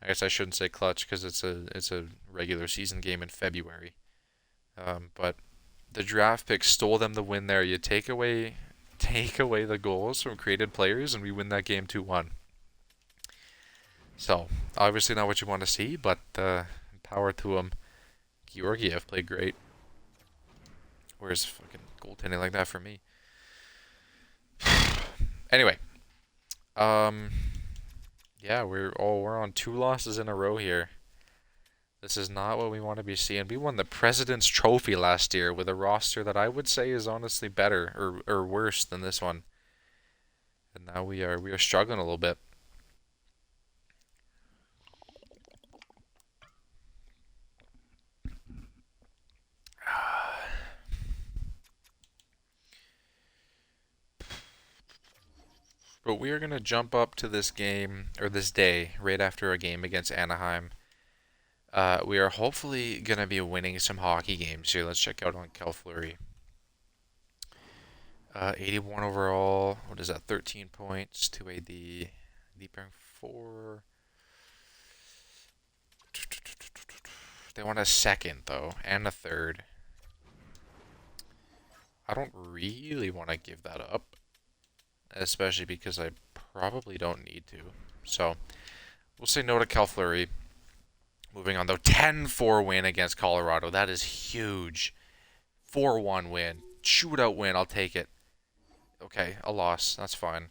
I guess I shouldn't say clutch because it's a regular season game in February. But the draft picks stole them the win there. You take away the goals from created players, and we win that game 2-1. So obviously not what you want to see, but power to him. Georgiev played great. Where's fucking goaltending like that for me? Anyway, yeah, we're on 2 losses in a row here. This is not what we want to be seeing. We won the President's Trophy last year with a roster that I would say is honestly better or worse than this one. And now we are struggling a little bit. But we are going to jump up to this game, or this day, right after a game against Anaheim. We are hopefully going to be winning some hockey games here. Let's check out on Cal Fleury. 81 overall. What is that? 13 points, 2 AD. Deep 4. They want a second, though, and a third. I don't really want to give that up. Especially because I probably don't need to. So, we'll say no to Cal Fleury. Moving on, though. 10-4 win against Colorado. That is huge. 4-1 win. Shootout win. I'll take it. Okay, a loss. That's fine.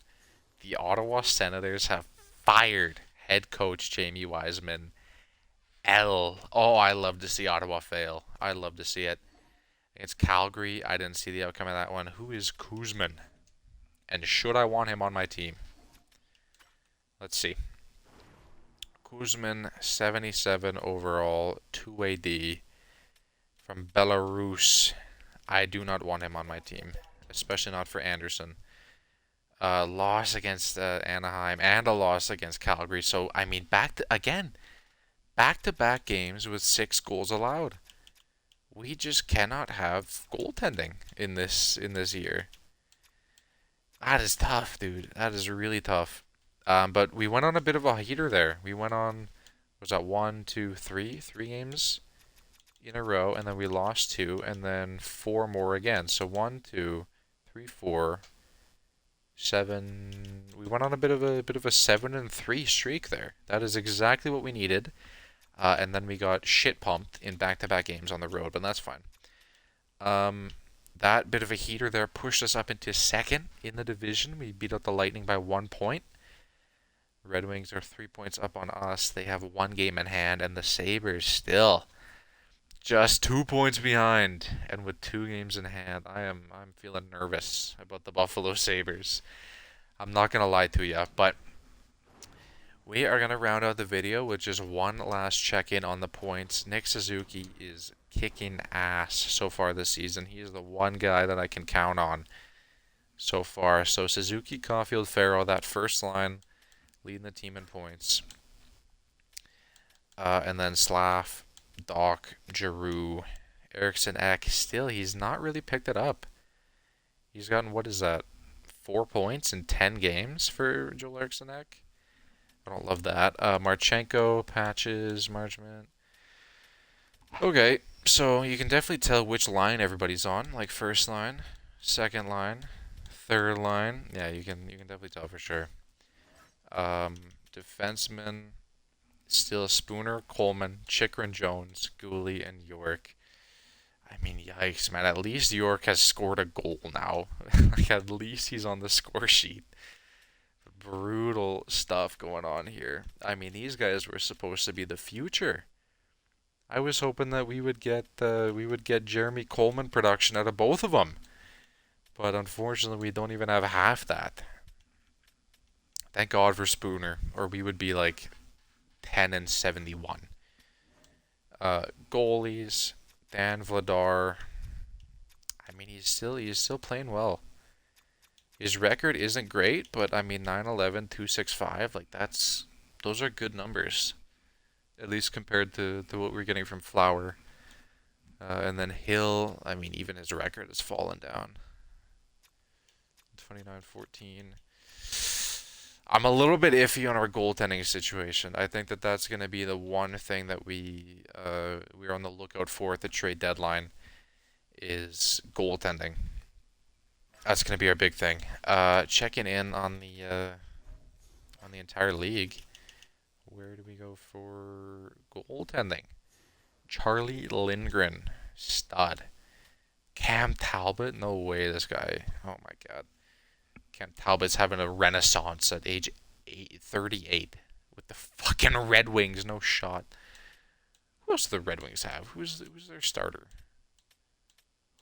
The Ottawa Senators have fired head coach Jamie Wiseman. Oh, I love to see Ottawa fail. I love to see it. Against Calgary, I didn't see the outcome of that one. Who is Kuzman? And should I want him on my team? Let's see. Kuzman, 77 overall, 2 AD from Belarus. I do not want him on my team, especially not for Anderson. Loss against Anaheim and a loss against Calgary. So, I mean, back-to-back games with 6 goals allowed. We just cannot have goaltending in this year. That is tough, dude. That is really tough. But we went on a bit of a heater there. We went on, was that three games in a row, and then we lost two, and then four more again. So 1, 2, 3, 4, 7. We went on a bit of a 7-3 streak there. That is exactly what we needed. And then we got shit pumped in back-to-back games on the road, but that's fine. That bit of a heater there pushed us up into second in the division. We beat out the Lightning by 1 point. Red Wings are 3 points up on us. They have one game in hand, and the Sabres still just 2 points behind. And with 2 games in hand, I'm feeling nervous about the Buffalo Sabres. I'm not gonna lie to you, but we are gonna round out the video with just one last check-in on the points. Nick Suzuki is kicking ass so far this season. He is the one guy that I can count on so far. So Suzuki, Caulfield, Farrell, that first line leading the team in points. And then Slav, Doc, Giroux, Eriksson Ek. Still, he's not really picked it up. He's gotten, what is that, 4 points in 10 games for Joel Eriksson Ek? I don't love that. Marchenko, Patches, Marchment. Okay, so you can definitely tell which line everybody's on. Like first line, second line, third line. Yeah, you can definitely tell for sure. Defenseman, still Spooner, Coleman, Chychrun, Jones, Gooley, and York. I mean, yikes, man. At least York has scored a goal now. Like, at least he's on the score sheet. Brutal stuff going on here. I mean, these guys were supposed to be the future. I was hoping that we would get Jeremy Coleman production out of both of them, but unfortunately, we don't even have half that. Thank God for Spooner, or we would be like 10-71. Goalies, Dan Vladar. I mean, he's still playing well. His record isn't great, but I mean 9-11, 265, like those are good numbers. At least compared to what we're getting from Flower. And then Hill, I mean even his record has fallen down. 29-14. I'm a little bit iffy on our goaltending situation. I think that's going to be the one thing that we're on the lookout for at the trade deadline is goaltending. That's going to be our big thing. Checking in on the entire league. Where do we go for goaltending? Charlie Lindgren, stud. Cam Talbot, no way this guy. Oh my God. Cam Talbot's having a renaissance at age 38 with the fucking Red Wings, no shot. Who else do the Red Wings have? Who's their starter?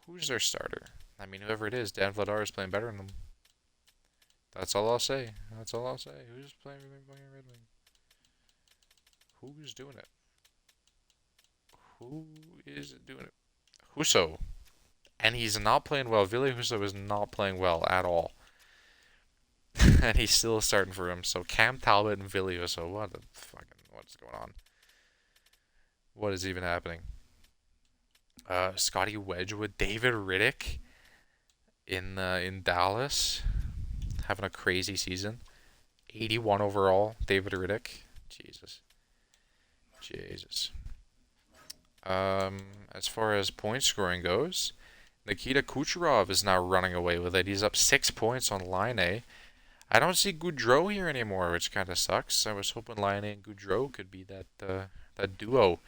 Who's their starter? I mean, whoever it is, Dan Vladar is playing better than them. That's all I'll say. That's all I'll say. Who's playing Red Wings? Who's doing it? Who is doing it? Husso. And he's not playing well. Ville Husso is not playing well at all. And he's still starting for him. So Cam Talbot and Ville Husso. What's going on? What is even happening? Scotty Wedgwood, David Riddick in Dallas, having a crazy season. 81 overall, David Riddick. Jesus. As far as point scoring goes, Nikita Kucherov is now running away with it. He's up 6 points on Line A. I don't see Goudreau here anymore, which kind of sucks. I was hoping Line A and Goudreau could be that duo.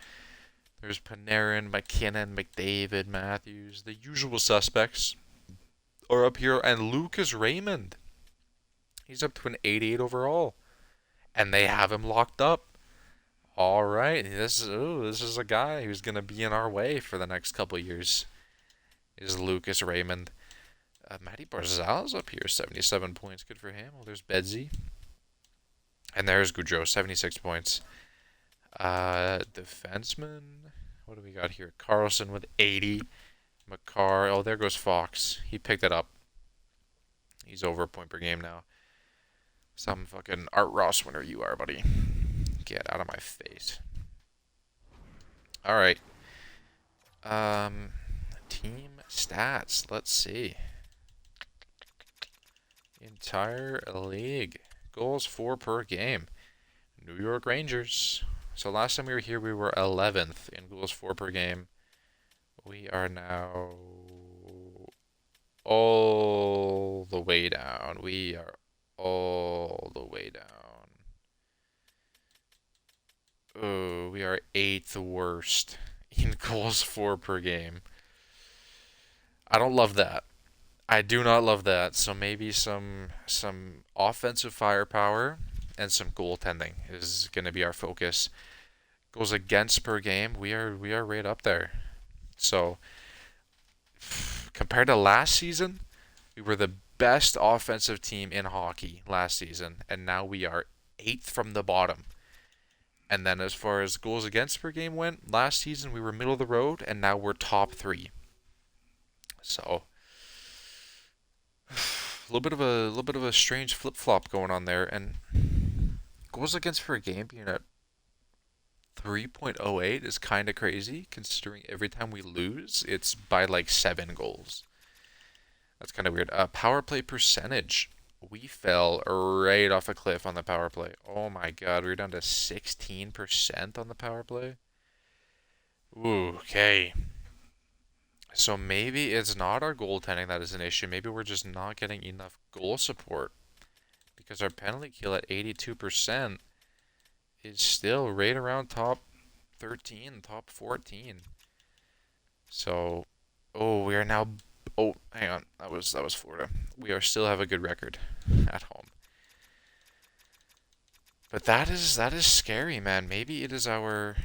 There's Panarin, McKinnon, McDavid, Matthews. The usual suspects are up here. And Lucas Raymond. He's up to an 88 overall. And they have him locked up. All right. This is a guy who's going to be in our way for the next couple of years. Is Lucas Raymond. Matty Barzal's up here. 77 points. Good for him. Well, there's Bedsy. And there's Goudreau. 76 points. Defenseman. What do we got here? Carlson with 80. McCarr. Oh, there goes Fox. He picked it up. He's over a point per game now. Some fucking Art Ross winner you are, buddy. Get out of my face. All right. Team stats. Let's see. Entire league. goals for per game. New York Rangers. So last time we were here, we were 11th in goals for per game. We are now all the way down. We are all the way down. Oh, we are 8th worst in goals for per game. I don't love that. I do not love that. So maybe some offensive firepower and some goaltending is going to be our focus. Goals against per game, we are right up there. So compared to last season, we were the best offensive team in hockey last season, and now we are 8th from the bottom. And then as far as goals against per game went, last season we were middle of the road, and now we're top 3. So a little bit of a strange flip flop going on there, and goals against per game being at 3.08 is kind of crazy, considering every time we lose, it's by like 7 goals. That's kind of weird. Power play percentage. We fell right off a cliff on the power play. Oh my god, we're down to 16% on the power play. Ooh, okay. So maybe it's not our goaltending that is an issue. Maybe we're just not getting enough goal support. Because our penalty kill at 82% is still right around top 13, top 14. So, oh, we are now. Oh, hang on. That was Florida. We are still have a good record at home. But that is scary, man. Maybe it is our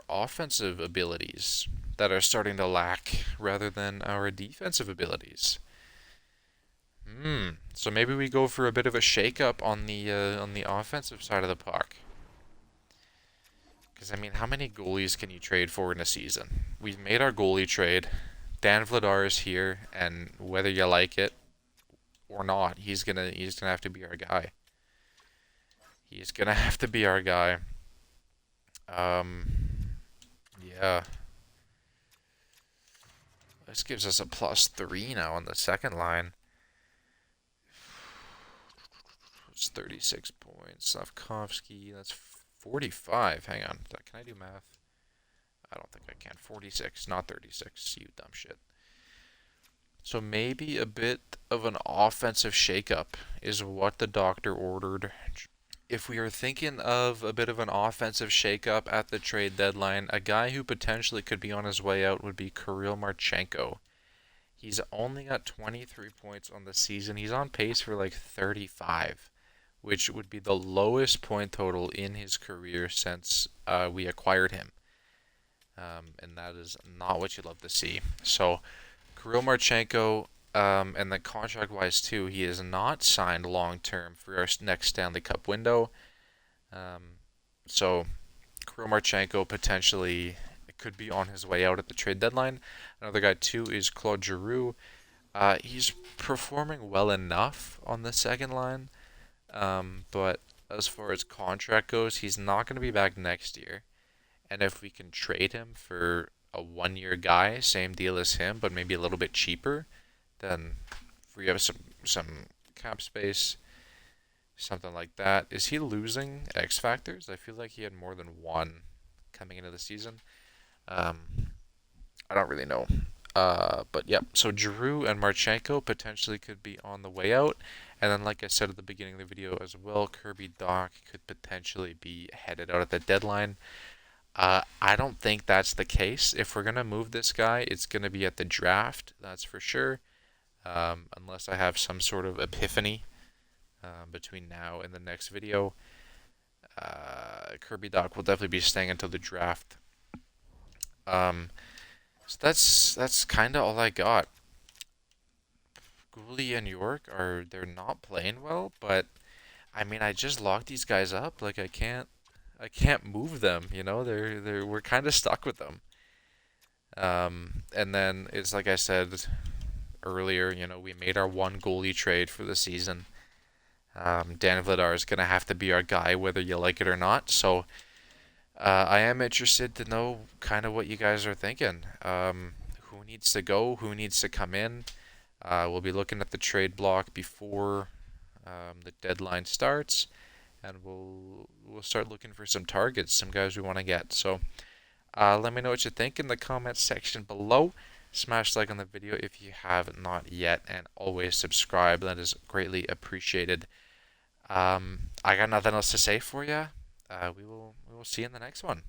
offensive abilities that are starting to lack rather than our defensive abilities. So maybe we go for a bit of a shake-up on the offensive side of the puck. Because, I mean, how many goalies can you trade for in a season? We've made our goalie trade. Dan Vladar is here, and whether you like it or not, he's gonna have to be our guy. He's gonna have to be our guy. Yeah. This gives us a +3 now on the second line. It's 36 points. Slavkovsky, that's 45. Hang on. Can I do math? I don't think I can. 46, not 36. You dumb shit. So maybe a bit of an offensive shakeup is what the doctor ordered. If we are thinking of a bit of an offensive shakeup at the trade deadline, a guy who potentially could be on his way out would be Kirill Marchenko. He's only got 23 points on the season. He's on pace for like 35, which would be the lowest point total in his career since we acquired him. And that is not what you love to see. So, Kirill Marchenko, and then contract-wise too, he is not signed long-term for our next Stanley Cup window. So, Kirill Marchenko potentially could be on his way out at the trade deadline. Another guy too is Claude Giroux. He's performing well enough on the second line, but as far as contract goes, he's not going to be back next year. And if we can trade him for a 1-year guy, same deal as him, but maybe a little bit cheaper, then we have some cap space, something like that. Is he losing X factors? I feel like he had more than one coming into the season. I don't really know. But yeah, so Giroux and Marchenko potentially could be on the way out. And then, like I said at the beginning of the video as well, Kirby Dach could potentially be headed out at the deadline. I don't think that's the case. If we're going to move this guy, it's going to be at the draft, that's for sure. Unless I have some sort of epiphany between now and the next video. Kirby Dach will definitely be staying until the draft. So that's kind of all I got. Gooley and York they're not playing well, but I mean I just locked these guys up. Like I can't move them, you know. We're kind of stuck with them. And then it's like I said earlier, you know, we made our one goalie trade for the season. Dan Vladar is gonna have to be our guy whether you like it or not. So I am interested to know kind of what you guys are thinking. Who needs to go? Who needs to come in? We'll be looking at the trade block before the deadline starts. and we'll start looking for some targets, some guys we want to get. So let me know what you think in the comments section below. Smash like on the video if you have not yet, and always subscribe. That is greatly appreciated. I got nothing else to say for you. We will see you in the next one.